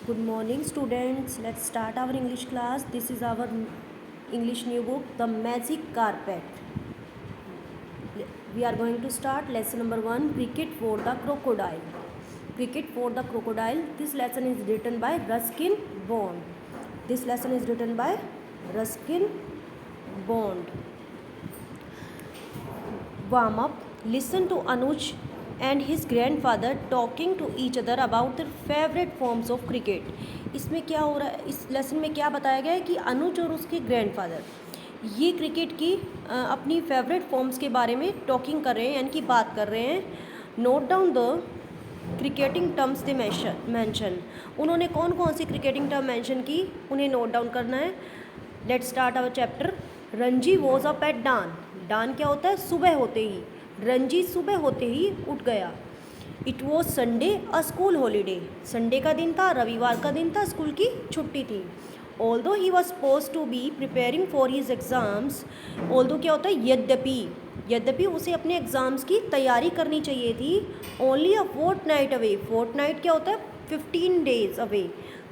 Good morning, students. Let's start our English class. This is our English new book, The Magic Carpet. We are going to start lesson number 1, Cricket for the Crocodile. Cricket for the Crocodile. This lesson is written by Ruskin Bond. This lesson is written by Ruskin Bond. Warm up. Listen to Anuj and his grandfather talking to each other about their favorite forms of cricket. इसमें क्या हो रहा है, इस lesson में क्या बताया गया है कि अनुज और उसके ग्रैंडफादर ये क्रिकेट की अपनी फेवरेट फॉर्म्स के बारे में टॉकिंग कर रहे हैं, यानी कि बात कर रहे हैं. Note down the cricketing terms they mention. उन्होंने कौन कौन सी क्रिकेटिंग टर्म मेंशन की, उन्हें नोट डाउन करना है. Let's start our chapter. Ranji was up at dawn. Dawn क्या होता है, सुबह होते ही. रंजी सुबह होते ही उठ गया. It was Sunday a school holiday. Sunday का दिन था, रविवार का दिन था, स्कूल की छुट्टी थी. Although he was suppose to be preparing for his exams. Although क्या होता है, यद्यपि उसे अपने एग्ज़ाम्स की तैयारी करनी चाहिए थी. Only a fortnight away. Fortnight क्या होता है, 15 डेज अवे,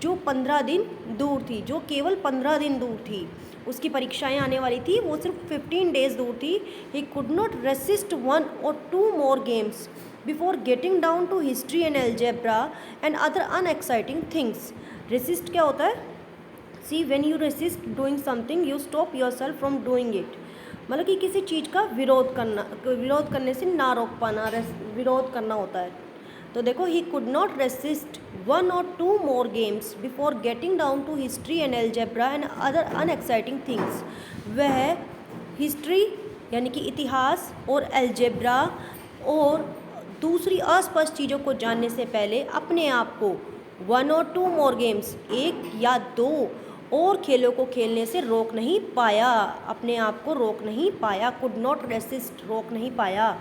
जो 15 दिन दूर थी, जो केवल 15 दिन दूर थी. उसकी परीक्षाएं आने वाली थी, वो सिर्फ 15 डेज दूर थी. He could not resist 1 or 2 more games before getting down to history and algebra and other unexciting things. Resist क्या होता है, see when you resist doing something you stop yourself from doing it. मतलब कि किसी चीज़ का विरोध करने से ना रोक पाना, विरोध करना होता है. तो देखो, he could not resist 1 or 2 more games before getting down to history and algebra and other unexciting things. वह हिस्ट्री यानी कि इतिहास और एल्जेब्रा और दूसरी अस्पष्ट चीज़ों को जानने से पहले अपने आप को 1 or 2 more games, 1 या 2 और खेलों को खेलने से रोक नहीं पाया. अपने आप को रोक नहीं पाया. कुड नॉट रेसिस्ट, रोक नहीं पाया.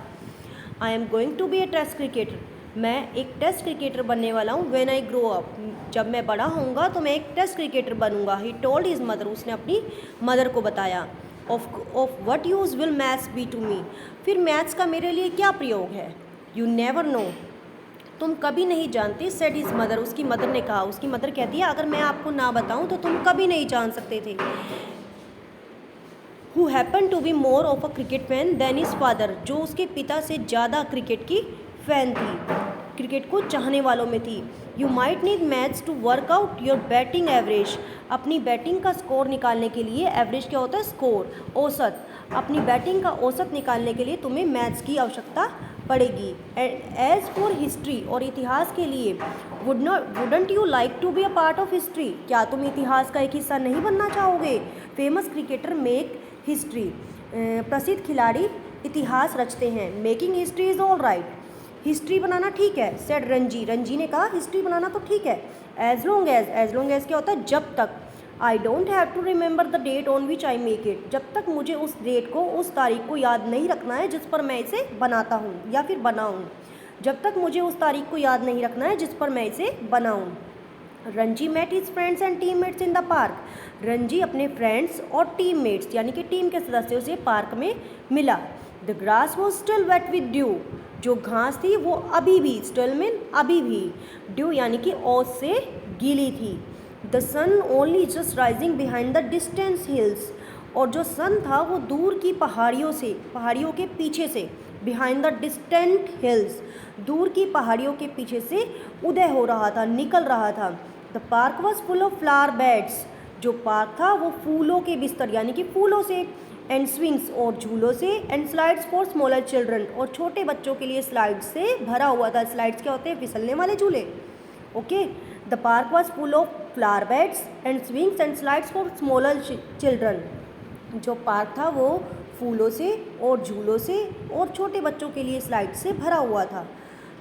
I am going to be a test cricketer. मैं एक टेस्ट क्रिकेटर बनने वाला हूँ. व्हेन आई ग्रो अप, जब मैं बड़ा होऊंगा तो मैं एक टेस्ट क्रिकेटर बनूंगा. He told his mother. उसने अपनी मदर को बताया. Of what use will maths be to me. फिर मैथ्स का मेरे लिए क्या प्रयोग है. You never know. तुम कभी नहीं जानते. Said his mother. उसकी मदर ने कहा. उसकी मदर कहती है, अगर मैं आपको ना बताऊं तो तुम कभी नहीं जान सकते थे. Who happen to be more of a cricket fan than his father. जो उसके पिता से ज़्यादा क्रिकेट की फ़ैन थी, क्रिकेट को चाहने वालों में थी. You might need maths to work out your batting average. अपनी बैटिंग का स्कोर निकालने के लिए, एवरेज क्या होता है, स्कोर, औसत. अपनी बैटिंग का औसत निकालने के लिए तुम्हें मैथ्स की आवश्यकता पड़ेगी. एज फॉर हिस्ट्री, और इतिहास के लिए, wouldn't you like to be a part of history. क्या तुम इतिहास का एक हिस्सा नहीं बनना चाहोगे. Famous cricketer make history. प्रसिद्ध खिलाड़ी इतिहास रचते हैं. Making history is all right. History बनाना ठीक है. सेड रंजी. रंजी ने कहा, हिस्ट्री बनाना तो ठीक है. एज लॉन्ग एज क्या होता है, जब तक. I don't have to remember the date on which I make it. जब तक मुझे उस डेट को, उस तारीख को याद नहीं रखना है जिस पर मैं इसे बनाता हूँ या फिर बनाऊँ. जब तक मुझे उस तारीख को याद नहीं रखना है जिस पर मैं इसे बनाऊँ. Ranji met his friends and teammates in the park. Ranji अपने फ्रेंड्स और टीममेट्स यानी कि टीम के सदस्यों से पार्क में मिला. The grass was still wet with dew. जो घास थी वो अभी भी, स्टिल में अभी भी, ड्यू यानी कि ओस से गीली थी. The sun only just rising behind the distance hills. और जो सन था वो दूर की पहाड़ियों के पीछे से, बिहाइंड द डिस्टेंट हिल्स, दूर की पहाड़ियों के पीछे से उदय हो रहा था, निकल रहा था. The park was full of flower beds. जो पार्क था वो फूलों के बिस्तर यानी कि फूलों से, एंड स्विंग्स और झूलों से, and slides for smaller children और छोटे बच्चों के लिए स्लाइड्स से भरा हुआ था. स्लाइड्स क्या होते हैं, फिसलने वाले झूले. Okay. The park was full of flower beds and swings and slides for smaller children. जो पार्क था वो फूलों से और झूलों से और छोटे बच्चों के लिए स्लाइड से भरा हुआ था.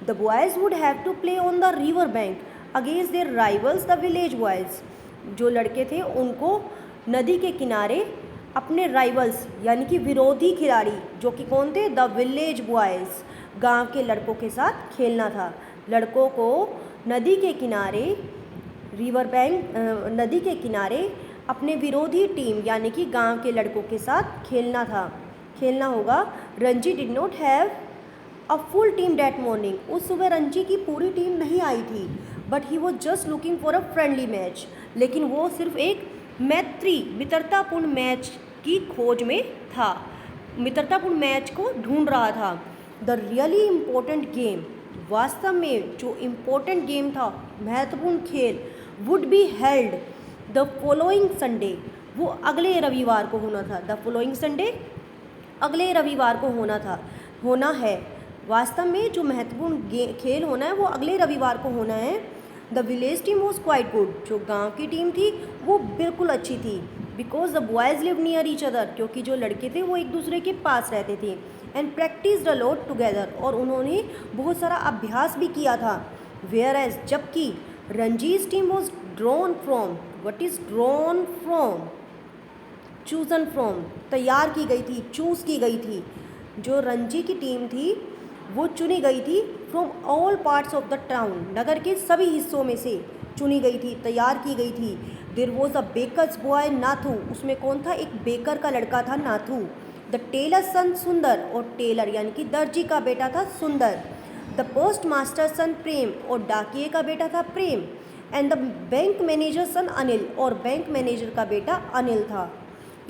The boys would have to play on the river bank against their rivals the village boys. जो लड़के थे उनको नदी के किनारे अपने राइवल्स यानी कि विरोधी खिलाड़ी, जो कि कौन थे, द विलेज बॉयज़, गांव के लड़कों के साथ खेलना था. लड़कों को नदी के किनारे, रिवर बैंक, नदी के किनारे अपने विरोधी टीम यानी कि गांव के लड़कों के साथ खेलना होगा. Ranji did not have a full team that morning. उस सुबह रंजी की पूरी टीम नहीं आई थी. But he was just looking for a friendly match, लेकिन वो सिर्फ एक मित्रतापूर्ण मैच की खोज में था, मित्रतापूर्ण मैच को ढूंढ रहा था। द रियली इम्पोर्टेंट गेम, वास्तव में जो इम्पोर्टेंट गेम था, महत्वपूर्ण खेल, would be held the following Sunday, वो अगले रविवार को होना था। द फॉलोइंग संडे, अगले रविवार को होना है। वास्तव में जो महत्वपूर्ण खेल होना है वो अगले रविवार को होना है। The village team was quite good, जो गांव की टीम थी वो बिल्कुल अच्छी थी। Because the boys live near each other, क्योंकि जो लड़के थे वो एक दूसरे के पास रहते थे। And practice the lot together, और उन्होंने बहुत सारा अभ्यास भी किया था। वेयर एज, जबकि Ranji's team was drawn from, what is drawn from, chosen from, तैयार की गई थी, चूज़ की गई थी। जो रणजी की टीम थी वो चुनी गई थी from all parts of the town, नगर के सभी हिस्सों में से चुनी गई थी, तैयार की गई थी। There was a baker's boy Nathu, उसमें कौन था, एक बेकर का लड़का था नाथू। द टेलर सन सुंदर, और टेलर यानी कि दर्जी का बेटा था सुंदर। द पोस्ट मास्टर सन प्रेम, और डाकिए का बेटा था प्रेम। एंड द बैंक मैनेजर सन अनिल, और बैंक मैनेजर का बेटा अनिल था।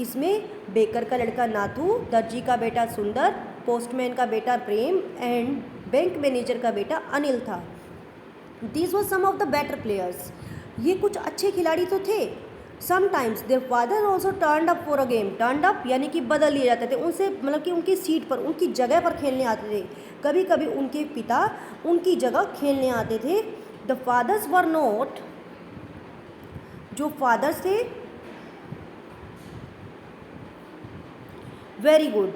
इसमें बेकर का लड़का नाथू, दर्जी का बेटा सुंदर, पोस्टमैन का बेटा प्रेम एंड बैंक मैनेजर का बेटा अनिल था। These was some of the better players, ये कुछ अच्छे खिलाड़ी तो थे। Sometimes their father also turned up for a game, turned up यानी कि बदल लिए जाते थे, उनसे मतलब कि उनकी सीट पर, उनकी जगह पर खेलने आते थे। कभी कभी उनके पिता उनकी जगह खेलने आते थे। द फादर्स वर नॉट, जो फादर्स थे वेरी गुड,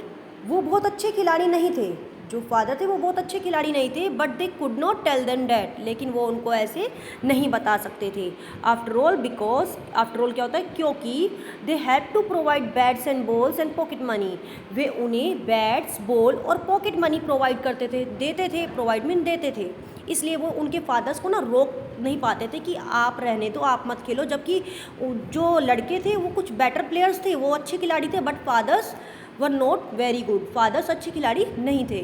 वो बहुत अच्छे खिलाड़ी नहीं थे। जो फादर थे वो बहुत अच्छे खिलाड़ी नहीं थे। But they could not tell them that, लेकिन वो उनको ऐसे नहीं बता सकते थे। After all, because, after all क्या होता है, क्योंकि they had to provide bats and balls and pocket money, वे उन्हें बैट्स, बॉल और पॉकेट मनी प्रोवाइड करते थे, देते थे, प्रोवाइड मीन देते थे। इसलिए वो उनके फादर्स को ना रोक नहीं पाते थे कि आप रहने दो, आप मत खेलो। जबकि जो लड़के थे वो कुछ बेटर प्लेयर्स थे, वो अच्छे खिलाड़ी थे, but fathers were not very good, fathers अच्छे खिलाड़ी नहीं थे।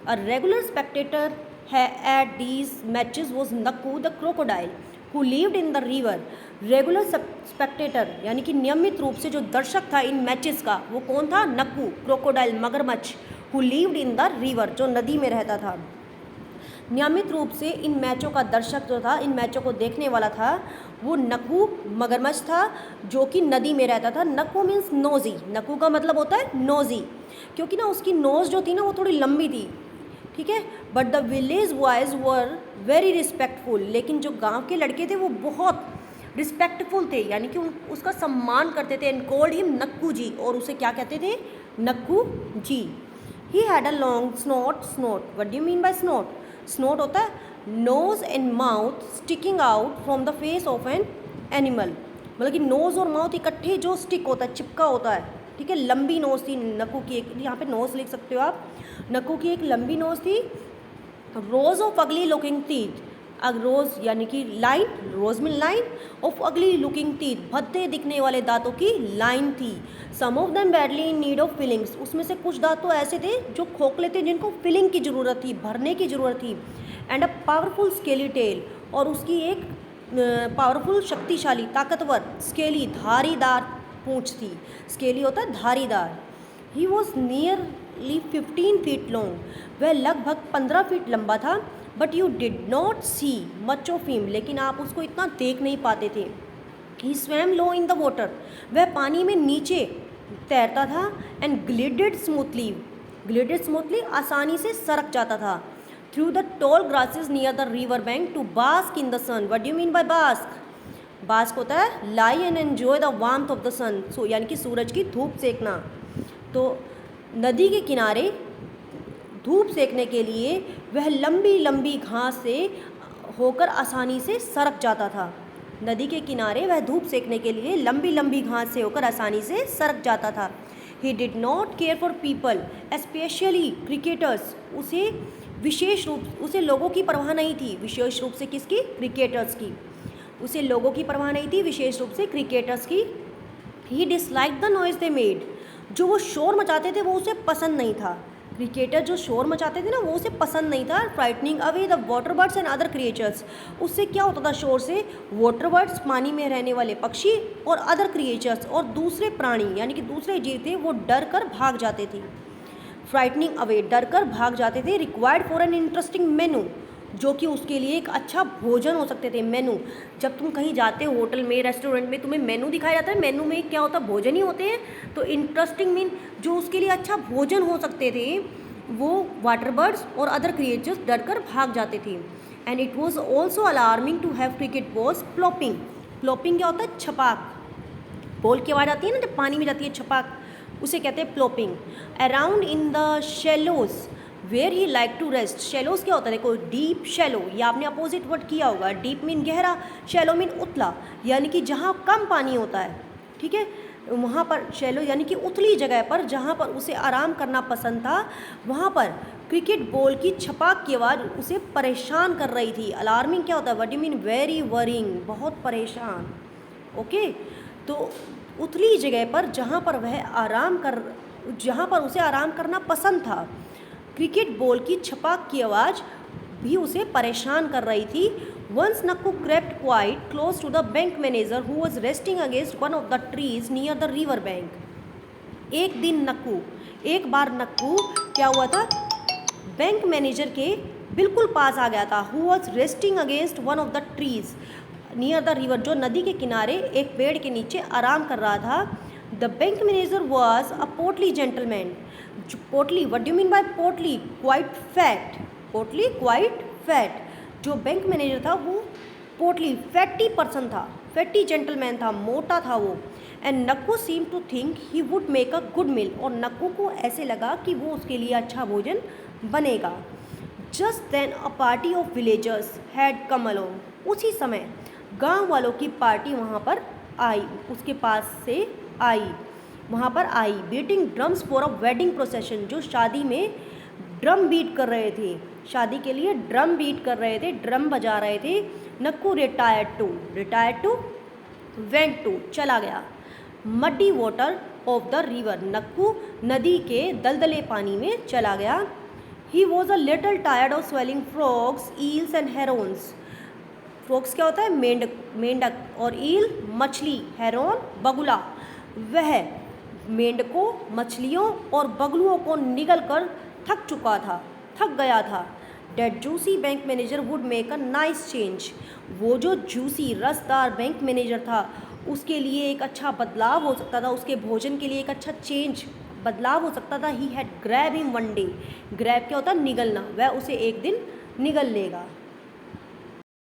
अ रेगुलर स्पेक्टेटर है at these matches was Nakku the crocodile who lived in the river. Regular spectator यानी कि नियमित रूप से जो दर्शक था इन मैचेस का, वो कौन था, नक्कू, क्रोकोडाइल मगरमच्छ, who lived in the river, जो नदी में रहता था। नियमित रूप से इन मैचों का दर्शक जो था, इन मैचों को देखने वाला था, वो नक्कू मगरमच्छ था जो कि नदी में रहता था। नक्कू मीन्स नोजी, नक्कू का मतलब होता है नोजी, क्योंकि ना उसकी नोज़ जो थी ना वो थोड़ी लंबी थी, ठीक है। But the village boys were very respectful, लेकिन जो गांव के लड़के थे वो बहुत रिस्पेक्टफुल थे, यानी कि उसका सम्मान करते थे। And called him Nakku ji, और उसे क्या कहते थे, Nakku ji. He had a long snout, snout, what do you mean by snout, snout होता है nose and mouth sticking out from the face of an animal, मतलब कि नोज़ और माउथ इकट्ठे जो स्टिक होता है, चिपका होता है, ठीक है। लंबी नोज़ थी नक्कू की, एक यहाँ पे नोज़ लिख सकते हो आप, नक्कू की एक लंबी नोज़ थी। Rows of ugly looking teeth, अब रोज यानी कि लाइन, रोज में line, of ugly looking teeth, भद्दे दिखने वाले दांतों की लाइन थी। Some of them badly in need of fillings, उसमें से कुछ दांत तो ऐसे थे जो खोखले थे, जिनको फिलिंग की ज़रूरत थी, भरने की ज़रूरत थी। And a powerful scaly tail, और उसकी एक पावरफुल, शक्तिशाली, ताकतवर, स्केली, धारीदार पूंछ थी। स्केली होता है धारीदार। He was nearly 15 feet long, वह लगभग 15 फीट लंबा था। But you did not see much of him, लेकिन आप उसको इतना देख नहीं पाते थे। He swam low in the water, वह पानी में नीचे तैरता था। And glided smoothly, glided smoothly आसानी से सरक जाता था। Through the tall grasses near the river bank to bask in the sun, what do you mean by bask, bask होता है lie and enjoy the warmth of the sun, so यानी कि सूरज की धूप सेकना। तो नदी के किनारे धूप सेकने के लिए वह लंबी लंबी घास से होकर आसानी से सरक जाता था। नदी के किनारे वह धूप सेकने के लिए लंबी लंबी घास से होकर आसानी से सरक जाता था। He did not care for people specially cricketers, उसे विशेष रूप, उसे लोगों की परवाह नहीं थी, विशेष रूप से किसकी, क्रिकेटर्स की। उसे लोगों की परवाह नहीं थी, विशेष रूप से क्रिकेटर्स की। He dislike the noise they made, जो वो शोर मचाते थे वो उसे पसंद नहीं था। क्रिकेटर जो शोर मचाते थे ना वो उसे पसंद नहीं था। Frightening away the water birds and other creatures, उससे क्या होता था शोर से, वाटर बर्ड्स पानी में रहने वाले पक्षी और अदर क्रिएचर्स और दूसरे प्राणी यानी कि दूसरे जीव थे वो डर कर भाग जाते थे। फ्राइटनिंग अवे डर कर भाग जाते थे। रिक्वायर्ड फॉर एन इंटरेस्टिंग मेनू, जो कि उसके लिए एक अच्छा भोजन हो सकते थे। मेनू, जब तुम कहीं जाते हो होटल में रेस्टोरेंट में तुम्हें मेनू दिखाया जाता है, मेनू में क्या होता है, भोजन ही होते हैं। तो इंटरेस्टिंग मीन जो उसके लिए अच्छा भोजन हो सकते थे वो वाटर बर्ड्स और अदर क्रिएचर्स डर कर भाग जाते थे। And it was also alarming to have cricket balls plopping. Plopping क्या होता है, छपाक, बॉल की आवाज़ आती है ना जब पानी में जाती है छपाक, उसे कहते हैं plopping. Around in the shallows where he like to rest. Shallows क्या होता है, देखो डीप शैलो, ये आपने अपोजिट वर्ड किया होगा। डीप मीन गहरा, शैलो मीन उतला, यानी कि जहाँ कम पानी होता है, ठीक है, वहाँ पर शैलो यानी कि उतली जगह पर जहाँ पर उसे आराम करना पसंद था, वहाँ पर क्रिकेट बॉल की छपाक की आवाज़ उसे परेशान कर रही थी। अलार्मिंग क्या होता है, what do mean, very worrying, बहुत परेशान। ओके, तो उतली जगह पर जहाँ पर उसे आराम करना पसंद था, क्रिकेट बॉल की छपाक की आवाज़ भी उसे परेशान कर रही थी। Once Nakku crept quite close to the bank manager who was resting against one of the trees near the river bank. एक बार नक्कू क्या हुआ था, बैंक मैनेजर के बिल्कुल पास आ गया था। Who was resting against one of the trees near the river, जो नदी के किनारे एक पेड़ के नीचे आराम कर रहा था। The bank manager was a portly gentleman. Portly, what do mean by portly, quite fat, portly quite fat. जो बैंक मैनेजर था वो पोर्टली फैटी पर्सन था, फैटी जेंटलमैन था, मोटा था वो। And Nakku seem to think he would make a good meal, और नक्कू को ऐसे लगा कि वो उसके लिए अच्छा भोजन बनेगा। Just then a party of villagers had come along. उसी समय गांव वालों की पार्टी वहाँ पर आई, उसके पास से आई, वहाँ पर आई। Beating drums for a wedding procession, जो शादी में ड्रम बीट कर रहे थे, शादी के लिए ड्रम बीट कर रहे थे, ड्रम बजा रहे थे। Nakku retired to went to, चला गया। Muddy water of the river, Nakku नदी के दलदले पानी में चला गया। He was a little tired of swallowing frogs, eels and herons. Frogs क्या होता है, मेंढक, और ईल मछली, हेरोन बगुला। वह मेंढकों, मछलियों और बगलुओं को निगल कर थक गया था। That juicy bank manager would make a nice change. वो जो जूसी रसदार बैंक मैनेजर था उसके लिए एक अच्छा बदलाव हो सकता था, उसके भोजन के लिए एक अच्छा बदलाव हो सकता था। He had grab him one day, grab क्या होता है, निगलना, वह उसे एक दिन निगल लेगा।